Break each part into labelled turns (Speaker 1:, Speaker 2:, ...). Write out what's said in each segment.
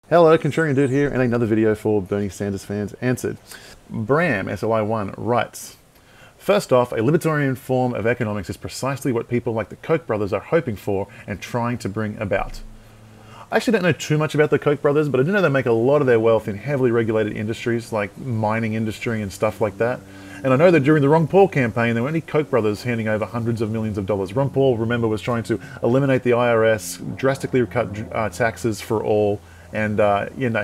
Speaker 1: Hello, Contrarian Dude here, and another video for Bernie Sanders fans answered. Bram, SLI1, writes, first off, a libertarian form of economics is precisely what people like the Koch brothers are hoping for and trying to bring about. I actually don't know too much about the Koch brothers, but I do know they make a lot of their wealth in heavily regulated industries like mining industry and stuff like that. And I know that during the Ron Paul campaign, there were only Koch brothers handing over hundreds of millions of dollars. Ron Paul, remember, was trying to eliminate the IRS, drastically cut taxes for all, and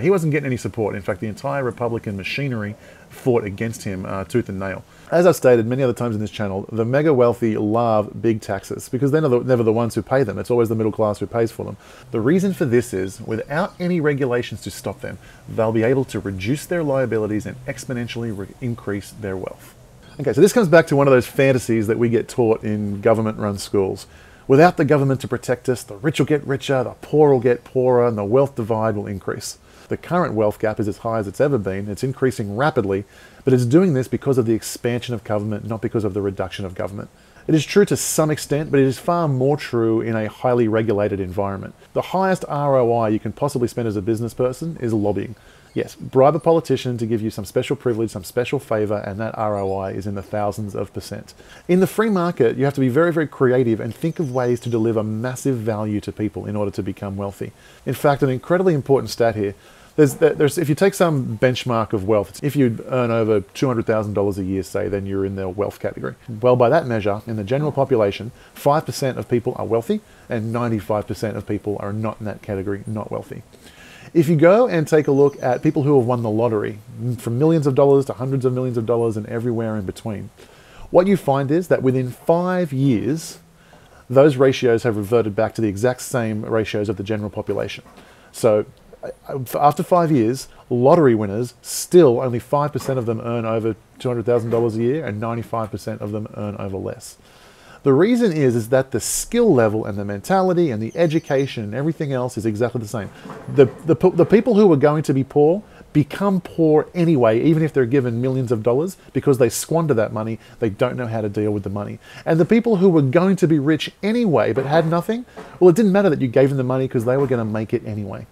Speaker 1: he wasn't getting any support. In fact, the entire Republican machinery fought against him tooth and nail. As I've stated many other times in this channel, the mega wealthy love big taxes because they're never the ones who pay them. It's always the middle class who pays for them. The reason for this is, without any regulations to stop them, they'll be able to reduce their liabilities and exponentially increase their wealth. Okay, so this comes back to one of those fantasies that we get taught in government-run schools. Without the government to protect us, the rich will get richer, the poor will get poorer, and the wealth divide will increase. The current wealth gap is as high as it's ever been. It's increasing rapidly, but it's doing this because of the expansion of government, not because of the reduction of government. It is true to some extent, but it is far more true in a highly regulated environment. The highest ROI you can possibly spend as a business person is lobbying. Yes, bribe a politician to give you some special privilege, some special favor, and that ROI is in the thousands of %. In the free market, you have to be very, very creative and think of ways to deliver massive value to people in order to become wealthy. In fact, an incredibly important stat here, if you take some benchmark of wealth, if you earn over $200,000 a year, say, then you're in the wealth category. Well, by that measure, in the general population, 5% of people are wealthy and 95% of people are not in that category, not wealthy. If you go and take a look at people who have won the lottery, from millions of dollars to hundreds of millions of dollars and everywhere in between, what you find is that within 5 years, those ratios have reverted back to the exact same ratios of the general population. So after 5 years, lottery winners, still only 5% of them earn over $200,000 a year and 95% of them earn over less. The reason is that the skill level and the mentality and the education and everything else is exactly the same. The people who are going to be poor become poor anyway, even if they're given millions of dollars, because they squander that money. They don't know how to deal with the money. And the people who were going to be rich anyway but had nothing, well, it didn't matter that you gave them the money because they were going to make it anyway.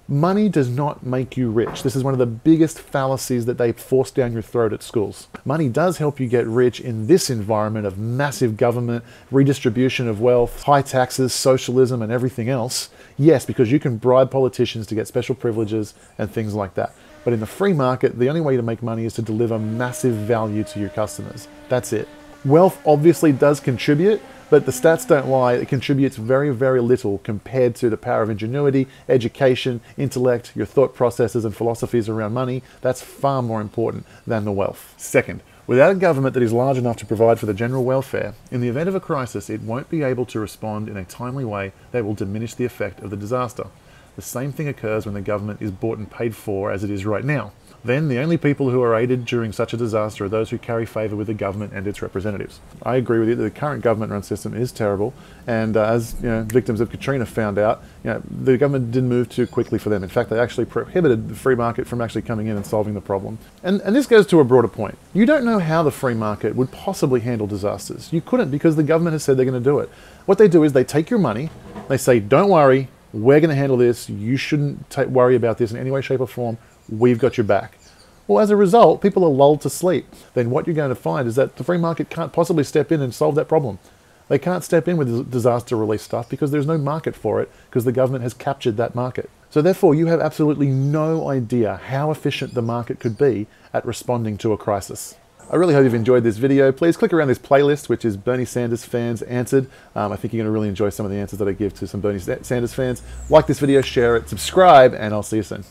Speaker 1: Money does not make you rich. This is one of the biggest fallacies that they force down your throat at schools. Money does help you get rich in this environment of massive government, redistribution of wealth, high taxes, socialism, and everything else. Yes, because you can bribe politicians to get special privileges and things like that. But in the free market, the only way to make money is to deliver massive value to your customers. That's it. Wealth obviously does contribute, but the stats don't lie. It contributes very, very little compared to the power of ingenuity, education, intellect, your thought processes and philosophies around money. That's far more important than the wealth. Second, without a government that is large enough to provide for the general welfare, in the event of a crisis, it won't be able to respond in a timely way that will diminish the effect of the disaster. The same thing occurs when the government is bought and paid for as it is right now. Then the only people who are aided during such a disaster are those who carry favour with the government and its representatives. I agree with you that the current government-run system is terrible, and as victims of Katrina found out, the government didn't move too quickly for them. In fact, they actually prohibited the free market from actually coming in and solving the problem. And this goes to a broader point. You don't know how the free market would possibly handle disasters. You couldn't, because the government has said they're going to do it. What they do is they take your money, they say, don't worry, we're going to handle this, you shouldn't worry about this in any way, shape or form, we've got your back. Well, as a result, people are lulled to sleep. Then what you're going to find is that the free market can't possibly step in and solve that problem. They can't step in with disaster relief stuff because there's no market for it, because the government has captured that market. So therefore, you have absolutely no idea how efficient the market could be at responding to a crisis. I really hope you've enjoyed this video. Please click around this playlist, which is Bernie Sanders Fans Answered. I think you're going to really enjoy some of the answers that I give to some Bernie Sanders fans. Like this video, share it, subscribe, and I'll see you soon.